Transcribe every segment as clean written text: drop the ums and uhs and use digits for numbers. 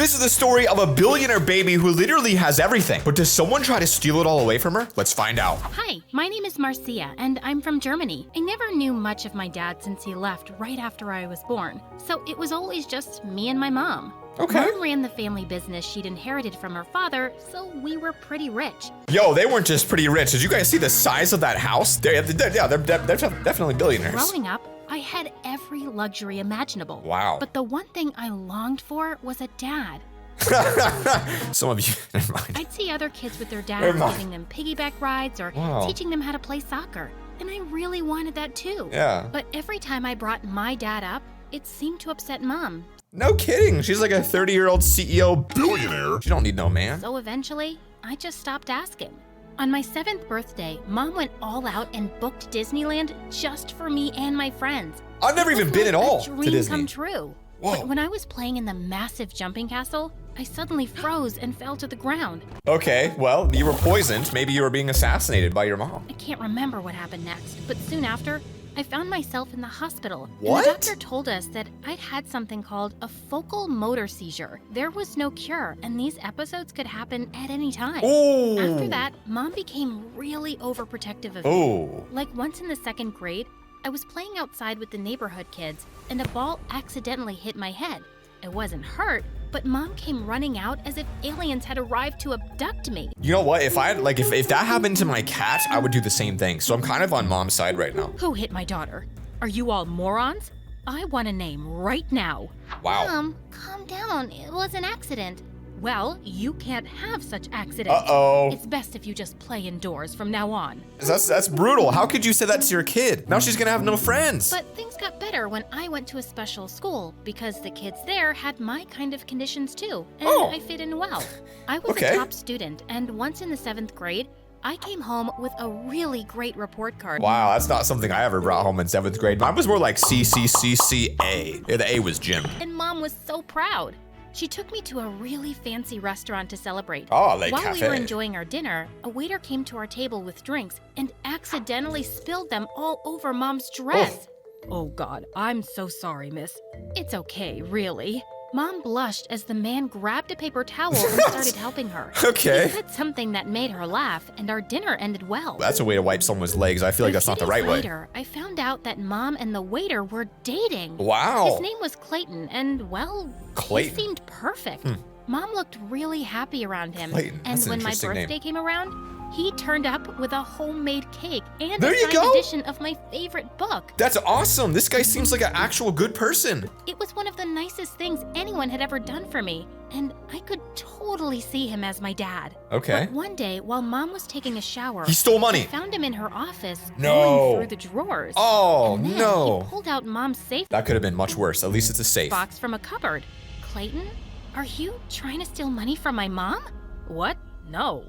This is the story of a billionaire baby who literally has everything. But does someone try to steal it all away from her? Let's find out. Hi, my name is Marcia, and I'm from Germany. I never knew much of my dad since he left right after I was born, so it was always just me and my mom. Okay. Mom ran the family business she'd inherited from her father, so we were pretty rich. Yo, they weren't just pretty rich. Did you guys see the size of that house? They're definitely billionaires. Growing up, I had every luxury imaginable. Wow. But the one thing I longed for was a dad. Some of you, never mind. I'd see other kids with their dads Never mind. giving them piggyback rides or Wow. teaching them how to play soccer. And I really wanted that too. Yeah. But every time I brought my dad up, it seemed to upset Mom. No kidding. She's like a 30-year-old CEO billionaire. She don't need no man. So eventually, I just stopped asking. On my 7th birthday, Mom went all out and booked Disneyland just for me and my friends. I've never even been at all A to dream Disney. come true. Whoa. But when I was playing in the massive jumping castle, I suddenly froze and fell to the ground. Okay, well, you were poisoned. Maybe you were being assassinated by your mom. I can't remember what happened next, but soon after, I found myself in the hospital. What? And the doctor told us that I'd had something called a focal motor seizure. There was no cure, and these episodes could happen at any time. Ooh. After that, Mom became really overprotective of me. Ooh. Like once in the 2nd grade, I was playing outside with the neighborhood kids, and a ball accidentally hit my head. I wasn't hurt, but Mom came running out as if aliens had arrived to abduct me. You know what? If that happened to my cat, I would do the same thing. So I'm kind of on Mom's side right now. Who hit my daughter? Are you all morons? I want a name right now. Wow. Mom, calm down. It was an accident. Well, you can't have such accidents. Uh-oh. It's best if you just play indoors from now on. That's brutal. How could you say that to your kid? Now she's gonna have no friends. But things got better when I went to a special school because the kids there had my kind of conditions too, and Oh. I fit in well. I was Okay. a top student, and once in the 7th grade, I came home with a really great report card. Wow, that's not something I ever brought home in 7th grade. Mine was more like CCCCA. Yeah, the A was gym. And Mom was so proud. She took me to a really fancy restaurant to celebrate. Oh, Le While Cafe. we were enjoying our dinner, a waiter came to our table with drinks and accidentally spilled them all over Mom's dress. Oh God, I'm so sorry, miss. It's okay, really. Mom blushed as the man grabbed a paper towel and started helping her. Okay. He said something that made her laugh, and our dinner ended well. That's a way to wipe someone's legs. I feel like that's not the right way. Later, I found out that Mom and the waiter were dating. Wow. His name was Clayton, and well, Clayton. he seemed perfect. Mom looked really happy around him. Clayton, And that's an when my interesting name. birthday came around, he turned up with a homemade cake and There a you signed go. edition of my favorite book. That's awesome. This guy seems like an actual good person. It was one of the nicest things anyone had ever done for me, and I could totally see him as my dad. Okay. But one day, while Mom was taking a shower, He stole I money. found him in her office No. going through the drawers. Oh, and then no. He pulled out Mom's safe That could have been much worse. At least it's a safe. box from a cupboard. Clayton, are you trying to steal money from my mom? What? No.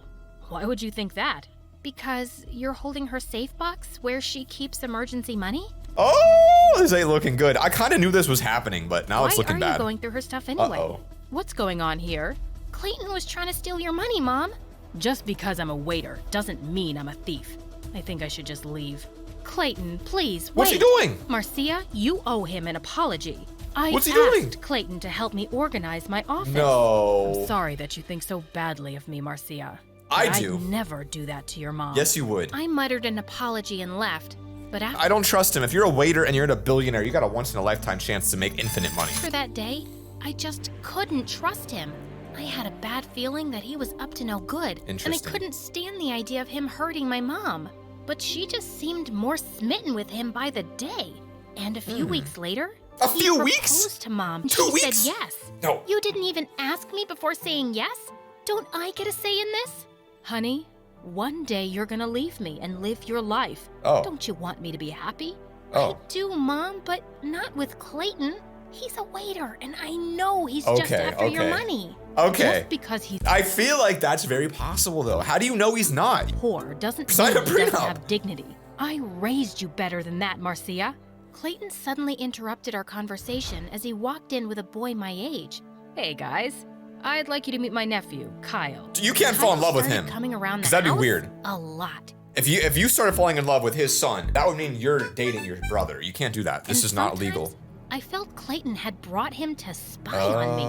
Why would you think that? Because you're holding her safe box where she keeps emergency money? Oh, this ain't looking good. I kind of knew this was happening, but now it's Why looking are bad. you going through her stuff anyway? Uh-oh. What's going on here? Clayton was trying to steal your money, Mom. Just because I'm a waiter doesn't mean I'm a thief. I think I should just leave. Clayton, please, What's he wait. doing? Marcia, you owe him an apology. I What's he asked doing? Clayton to help me organize my office. No. I'm sorry that you think so badly of me, Marcia. I But do. I'd never do that to your mom. Yes, you would. I muttered an apology and left. But I don't trust him. If you're a waiter and you're a billionaire, you got a once-in-a-lifetime chance to make infinite money. after that day, I just couldn't trust him. I had a bad feeling that he was up to no good. And I Interesting. couldn't stand the idea of him hurting my mom. But she just seemed more smitten with him by the day. And a few weeks later, A he few weeks? proposed to Mom. And 2 she weeks? said yes. No. You didn't even ask me before saying yes? Don't I get a say in this? Honey, one day you're gonna leave me and live your life. Oh. Don't you want me to be happy? Oh. I do, Mom, but not with Clayton. He's a waiter, and I know he's just Okay, after your okay. money. Okay. Just because he's I feel like that's very possible, though. How do you know he's not? poor doesn't Sign mean a he doesn't prenup. have dignity. I raised you better than that, Marcia. Clayton suddenly interrupted our conversation as he walked in with a boy my age. Hey, guys. I'd like you to meet my nephew, Kyle. You can't fall in Kyle love with started him. coming around the 'Cause that'd be house weird. A lot. If you started falling in love with his son, that would mean you're dating your brother. You can't do that. This And is not sometimes legal. I felt Clayton had brought him to spy on me.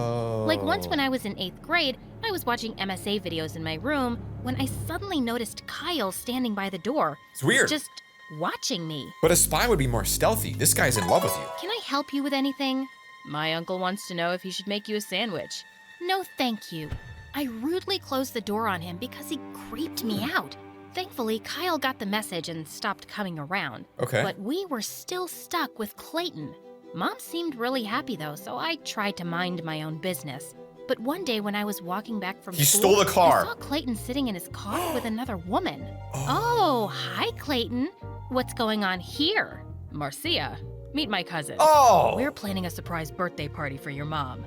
Like once when I was in 8th grade, I was watching MSA videos in my room when I suddenly noticed Kyle standing by the door. It's weird. Just watching me. But a spy would be more stealthy. This guy's in love with you. Can I help you with anything? My uncle wants to know if he should make you a sandwich. No, thank you. I rudely closed the door on him because he creeped me out. Thankfully, Kyle got the message and stopped coming around. Okay. But we were still stuck with Clayton. Mom seemed really happy though, so I tried to mind my own business. But one day when I was walking back from He school, stole the car. I saw Clayton sitting in his car with another woman. Oh, hi Clayton. What's going on here? Marcia, meet my cousin. Oh! We're planning a surprise birthday party for your mom.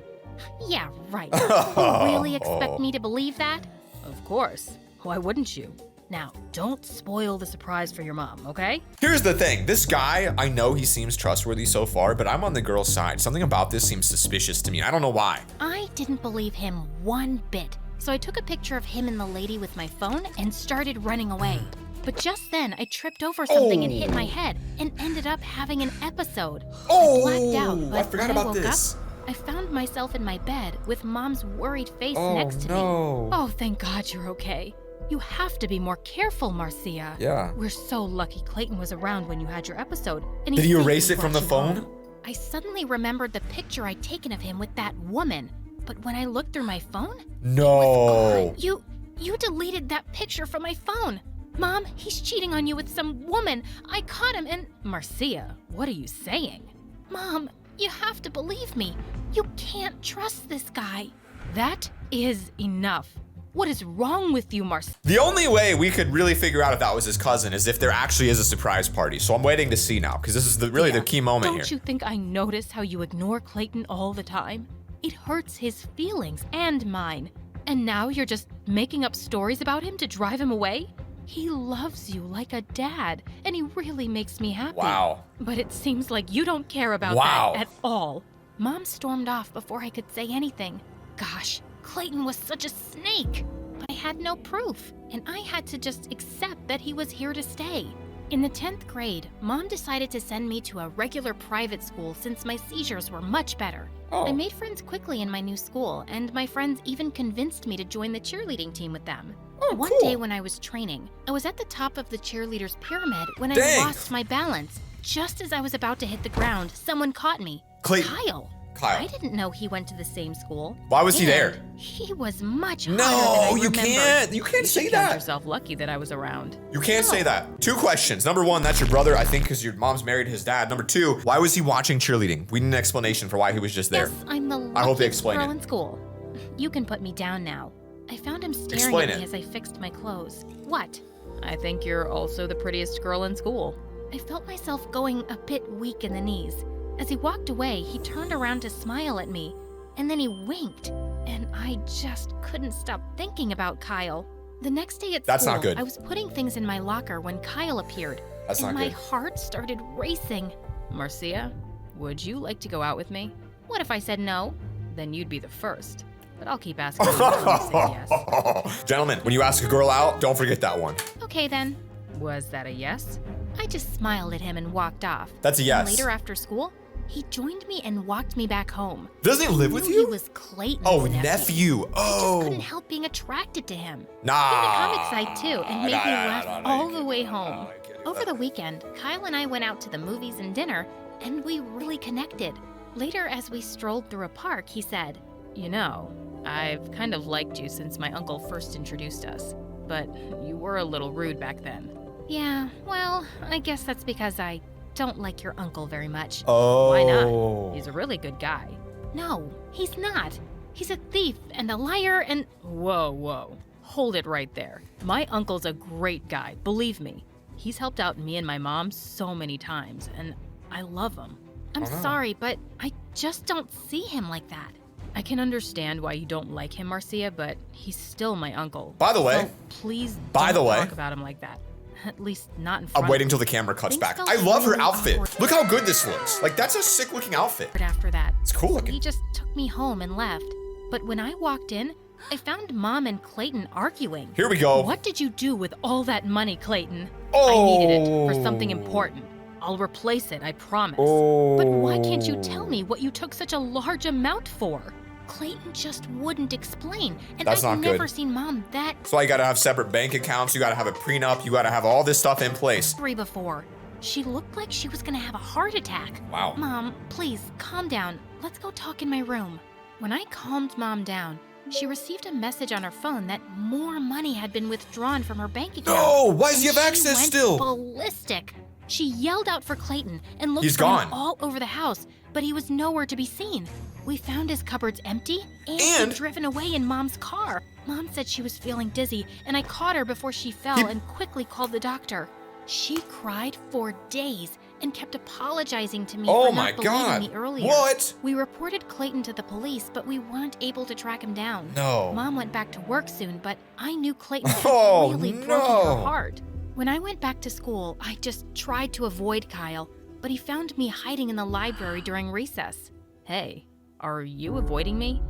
Yeah, right. You really expect me to believe that? Of course. Why wouldn't you? Now, don't spoil the surprise for your mom, okay? Here's the thing. This guy, I know he seems trustworthy so far, but I'm on the girl's side. Something about this seems suspicious to me. I don't know why. I didn't believe him one bit, so I took a picture of him and the lady with my phone and started running away. But just then, I tripped over something and hit my head and ended up having an episode. I blacked out, but I forgot when I about woke this. up, I found myself in my bed with Mom's worried face next to me. Oh, thank God you're okay. You have to be more careful, Marcia. Yeah. We're so lucky Clayton was around when you had your episode. And Did he safely erase it from the brought you phone? home. I suddenly remembered the picture I'd taken of him with that woman. But when I looked through my phone, No. you deleted that picture from my phone. Mom, he's cheating on you with some woman. I caught him and... Marcia, what are you saying? Mom, you have to believe me. You can't trust this guy. That is enough. What is wrong with you, Marcia? The only way we could really figure out if that was his cousin is if there actually is a surprise party. So I'm waiting to see now, because this is really the key moment here. Don't you think I notice how you ignore Clayton all the time? It hurts his feelings and mine. And now you're just making up stories about him to drive him away? He loves you like a dad, and he really makes me happy. Wow. But it seems like you don't care about Wow. that at all. Mom stormed off before I could say anything. Gosh, Clayton was such a snake. But I had no proof, and I had to just accept that he was here to stay. In the 10th grade, Mom decided to send me to a regular private school since my seizures were much better. Oh. I made friends quickly in my new school, and my friends even convinced me to join the cheerleading team with them. Oh, One cool. day when I was training, I was at the top of the cheerleaders' pyramid when I Dang. lost my balance. Just as I was about to hit the ground, someone caught me. Clayton. Kyle. Kyle. I didn't know he went to the same school. Why was he And there? He was much hotter No, than I you remembered. can't. You can't say Count that. yourself lucky that I was around. You can't say that. 2 questions. Number 1, that's your brother, I think, because your mom's married his dad. Number 2, why was he watching cheerleading? We need an explanation for why he was just there. Yes, I'm the I hope they luckiest explain girl it. in school. You can put me down now. I found him staring Explain at me it. as I fixed my clothes. What? I think you're also the prettiest girl in school. I felt myself going a bit weak in the knees. As he walked away, he turned around to smile at me, and then he winked, and I just couldn't stop thinking about Kyle. The next day at That's school, not good. I was putting things in my locker when Kyle appeared, That's and not my good. heart started racing. Marcia, would you like to go out with me? What if I said no? Then you'd be the first. But I'll keep asking you until you say yes. Gentlemen, when you ask a girl out, don't forget that one. Okay then. Was that a yes? I just smiled at him and walked off. That's a And yes. later after school, he joined me and walked me back home. Doesn't he live I with knew you? He was Clayton's Oh, nephew. nephew. I just couldn't Oh. help being attracted to him. Nah. He had a comic side too, and made me laugh all you the way kidding. home. No, you kidding. Over the weekend, Kyle and I went out to the movies and dinner, and we really connected. Later, as we strolled through a park, he said, You know, I've kind of liked you since my uncle first introduced us. But you were a little rude back then. "Yeah, well, I guess that's because I don't like your uncle very much." Oh. Why not? He's a really good guy. No, he's not. He's a thief and a liar and... Whoa. Hold it right there. My uncle's a great guy, believe me. He's helped out me and my mom so many times, and I love him. I'm Oh, no. sorry, but I just don't see him like that. I can understand why you don't like him, Marcia, but he's still my uncle. By the way- So please By don't the way- talk about him like that. At least not in front I'm waiting of till the camera cuts Things back. felt I love her really outfit. awkward. Look how good this looks. Like, that's a sick looking outfit. But after that, It's cool he looking. just took me home and left. But when I walked in, I found Mom and Clayton arguing. Here we go. What did you do with all that money, Clayton? Oh. I needed it for something important. I'll replace it, I promise. Oh. But why can't you tell me what you took such a large amount for? Clayton just wouldn't explain, and That's I've not good. never seen Mom that So you gotta have separate bank accounts, you gotta have a prenup, you gotta have all this stuff in place. angry before. She looked like she was gonna have a heart attack. Wow. Mom, please, calm down. Let's go talk in my room. When I calmed Mom down, she received a message on her phone that more money had been withdrawn from her bank account. No, why does he And have access she went still? ballistic. She yelled out for Clayton and looked He's for him gone. all over the house, but he was nowhere to be seen. We found his cupboards empty and And- he'd driven away in Mom's car. Mom said she was feeling dizzy, and I caught her before she fell He- and quickly called the doctor. She cried for days and kept apologizing to me Oh for my not believing God. me earlier. What? We reported Clayton to the police, but we weren't able to track him down. No. Mom went back to work soon, but I knew Clayton had Oh, really broken no. her heart. When I went back to school, I just tried to avoid Kyle, but he found me hiding in the library during recess. Hey, are you avoiding me?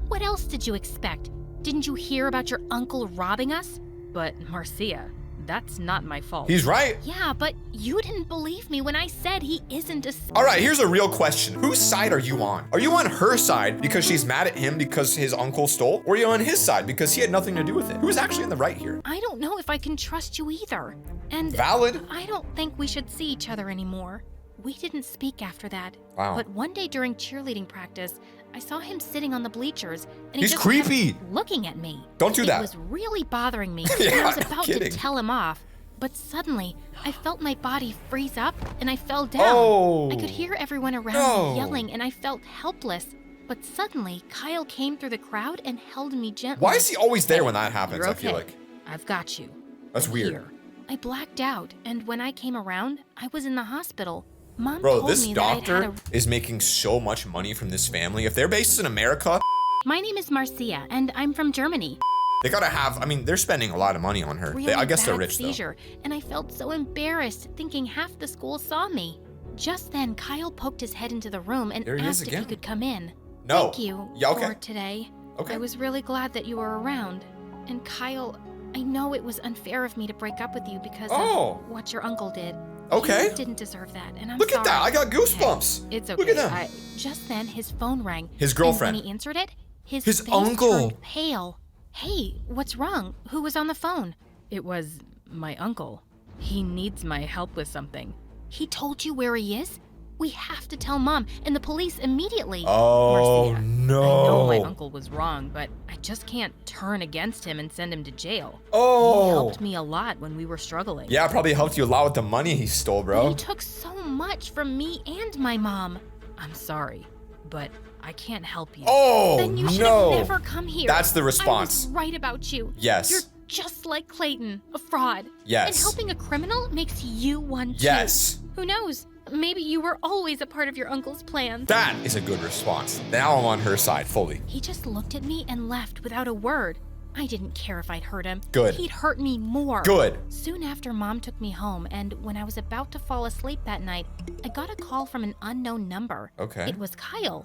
What else did you expect? Didn't you hear about your uncle robbing us? But Marcia, that's not my fault. He's right. Yeah, but you didn't believe me when I said he isn't a... All right, here's a real question. Whose side are you on? Are you on her side because she's mad at him because his uncle stole? Or are you on his side because he had nothing to do with it? Who's actually in the right here? I don't know if I can trust you either. And Valid. I don't think we should see each other anymore. We didn't speak after that. Wow. But one day during cheerleading practice, I saw him sitting on the bleachers, and he He's just creepy. kept looking at me. Don't do that. It was really bothering me. Yeah, and I was no about kidding. to tell him off, but suddenly I felt my body freeze up, and I fell down. Oh. I could hear everyone around No. me yelling, and I felt helpless. But suddenly, Kyle came through the crowd and held me gently. Why is he always there Hey, when that happens, you're I feel okay. like? I've got you. That's weird. Here. I blacked out, and when I came around, I was in the hospital. Mom Bro, told this me that I'd doctor had is making so much money from this family. If they're based in America, My name is Marcia, and I'm from Germany. they gotta have, I mean, they're spending a lot of money on her. Really I guess they're bad rich seizure, and I felt so embarrassed thinking half the school saw me. Just then, Kyle poked his head into the room and There he is asked if again. he could come in. though. No. Thank you Yeah, okay. for today. Okay. I was really glad that you were around. And Kyle, I know it was unfair of me to break up with you because Oh. of what your uncle did. Okay. You didn't deserve that, and I'm Look sorry. at that. I got goosebumps. Hey, it's okay. Look at that. Just then, his phone rang. His girlfriend. And when he answered it, his His face uncle. turned pale. Hey, what's wrong? Who was on the phone? It was my uncle. He needs my help with something. He told you where he is? We have to tell Mom and the police immediately. Oh, Marcia, no. I know my uncle was wrong, but I just can't turn against him and send him to jail. Oh. He helped me a lot when we were struggling. Yeah, probably helped you a lot with the money he stole, bro. He took so much from me and my mom. I'm sorry, but I can't help you. Oh, Then you should no. have never come here. That's the response. I was right about you. Yes. You're just like Clayton, a fraud. Yes. And helping a criminal makes you one too. Yes. Who knows? Maybe you were always a part of your uncle's plans. That is a good response. Now I'm on her side fully. He just looked at me and left without a word. I didn't care if I'd hurt him. Good. He'd hurt me more. Good. Soon after, Mom took me home, and when I was about to fall asleep that night, I got a call from an unknown number. Okay. It was Kyle.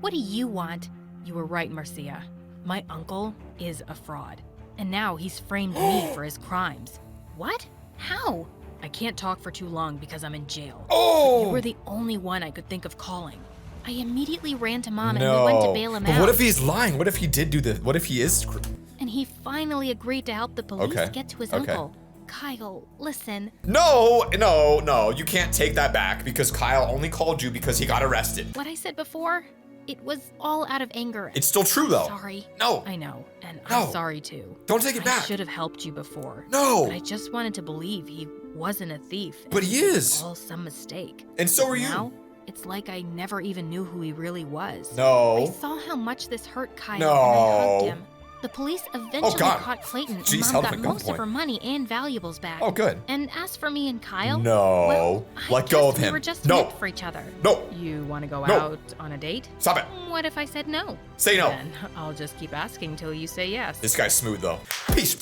What do you want? You were right, Marcia. My uncle is a fraud, and now he's framed me for his crimes. What? How? I can't talk for too long because I'm in jail. Oh. You were the only one I could think of calling. I immediately ran to Mom No. and we went to bail him But out. what if he's lying? What if he did do the, what if he is? And he finally agreed to help the police Okay. get to his Okay. uncle. Kyle, listen. No, you can't take that back because Kyle only called you because he got arrested. What I said before, it was all out of anger. It's still true though. Sorry. No. I know, and No. I'm sorry too. Don't take it I back. should have helped you before. No. But I just wanted to believe he wasn't a thief. But he is. It was all some mistake. And so are Now, you. it's like I never even knew who he really was. I No. saw how much this hurt Kyle, No. and I hugged him. The police eventually God. caught Clayton, and Jeez, Mom held got him at most of gunpoint. her money and valuables back. Oh, good. And as for me and Kyle, No. well, I Let go guess of him. We were just No. meant for each other. No. You want to go No. out on a date? Stop it. What if I said no? Say no. Then I'll just keep asking till you say yes. This guy's smooth though. Peace.